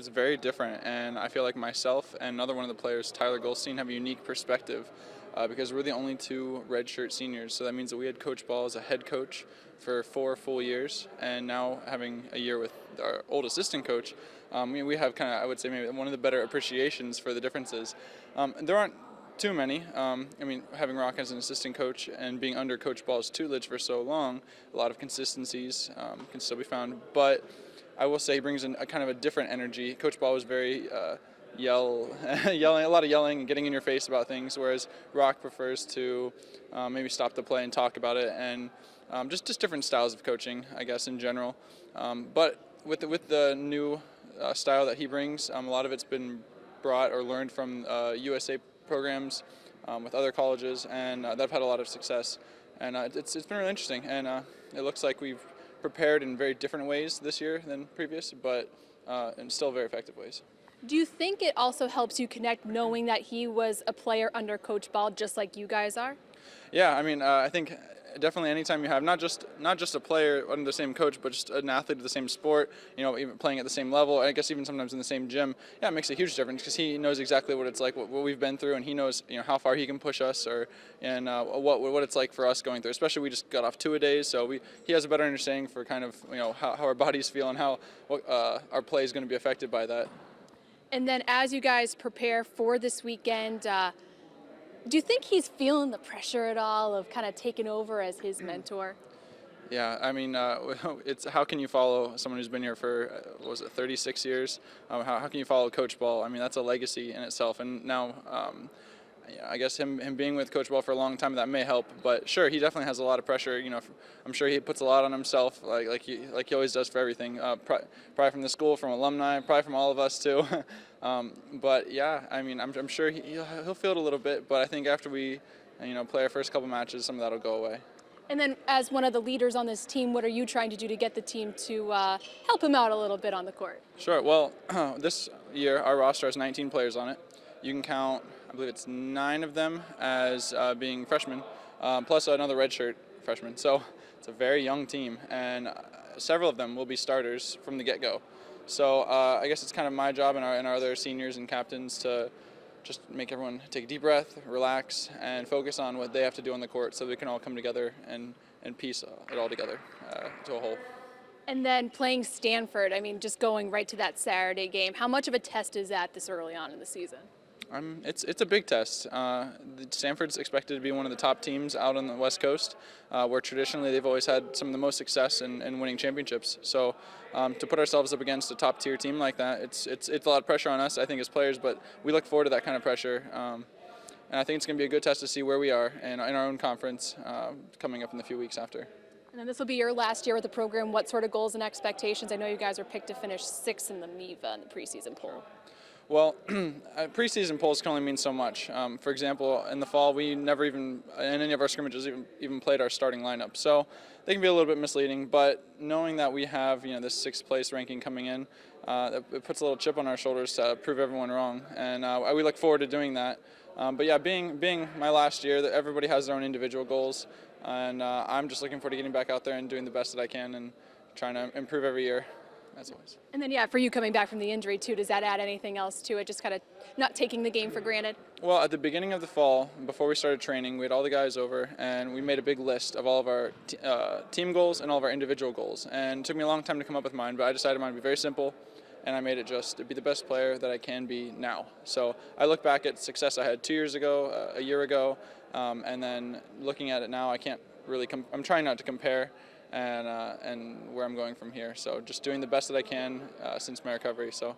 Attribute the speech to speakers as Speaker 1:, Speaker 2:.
Speaker 1: it's very different, and I feel like myself and another one of the players, Tyler Goldstein, have a unique perspective because we're the only two redshirt seniors. So that means that we had Coach Ball as a head coach for 4 full years, and now having a year with our old assistant coach, we have kind of, I would say, maybe one of the better appreciations for the differences. There aren't too many. Having Rock as an assistant coach and being under Coach Ball's tutelage for so long, a lot of consistencies can still be found. But I will say he brings in a kind of a different energy. Coach Ball was very yelling, a lot of yelling and getting in your face about things, whereas Rock prefers to maybe stop the play and talk about it, and just different styles of coaching, I guess, in general. But with the new style that he brings, a lot of it's been brought or learned from USA programs with other colleges, and they've had a lot of success. And it's been really interesting, and it looks like we've prepared in very different ways this year than previous, but in still very effective ways.
Speaker 2: Do you think it also helps you connect knowing that he was a player under Coach Ball just like you guys are?
Speaker 1: Yeah, I think definitely anytime you have not just a player under the same coach, but just an athlete of the same sport, even playing at the same level, I guess even sometimes in the same gym, yeah, it makes a huge difference because he knows exactly what it's like, what we've been through, and he knows how far he can push us, and what it's like for us going through. Especially we just got off 2-a-days, so he has a better understanding for kind of how our bodies feel and how our play is going to be affected by that.
Speaker 2: And then as you guys prepare for this weekend, do you think he's feeling the pressure at all of kind of taking over as his mentor?
Speaker 1: Yeah, it's how can you follow someone who's been here for, 36 years? How can you follow Coach Ball? That's a legacy in itself. And now, I guess him being with Coach Ball for a long time, that may help. But sure, he definitely has a lot of pressure. I'm sure he puts a lot on himself, like he always does for everything. Probably from the school, from alumni, probably from all of us too. But yeah, I'm sure he'll feel it a little bit. But I think after we, play our first couple matches, some of that'll go away.
Speaker 2: And then as one of the leaders on this team, what are you trying to do to get the team to help him out a little bit on the court?
Speaker 1: Sure. Well, this year our roster has 19 players on it. You can count, I believe it's 9 of them as being freshmen, plus another redshirt freshman. So it's a very young team, and several of them will be starters from the get-go. So I guess it's kind of my job and our other seniors and captains to just make everyone take a deep breath, relax, and focus on what they have to do on the court so we can all come together and piece it all together to a whole.
Speaker 2: And then playing Stanford, just going right to that Saturday game, how much of a test is that this early on in the season?
Speaker 1: It's a big test. Stanford's expected to be one of the top teams out on the West Coast, where traditionally they've always had some of the most success in winning championships. So to put ourselves up against a top-tier team like that, it's a lot of pressure on us, I think, as players. But we look forward to that kind of pressure, and I think it's going to be a good test to see where we are in our own conference coming up in the few weeks after.
Speaker 2: And then this will be your last year with the program. What sort of goals and expectations? I know you guys are picked to finish 6th in the MEVA in the preseason poll.
Speaker 1: Well, preseason polls can only mean so much. For example, in the fall, we never even, in any of our scrimmages, even played our starting lineup. So they can be a little bit misleading, but knowing that we have, this 6th place ranking coming in, it puts a little chip on our shoulders to prove everyone wrong. And we look forward to doing that. But yeah, being my last year, that everybody has their own individual goals. And I'm just looking forward to getting back out there and doing the best that I can and trying to improve every year. As always.
Speaker 2: And then, yeah, for you coming back from the injury, too, does that add anything else to it, just kind of not taking the game for granted?
Speaker 1: Well, at the beginning of the fall, before we started training, we had all the guys over, and we made a big list of all of our team goals and all of our individual goals. And it took me a long time to come up with mine, but I decided mine would be very simple, and I made it just to be the best player that I can be now. So I look back at success I had 2 years ago, a year ago, and then looking at it now, I can't really I'm trying not to compare. And where I'm going from here. So just doing the best that I can since my recovery. So.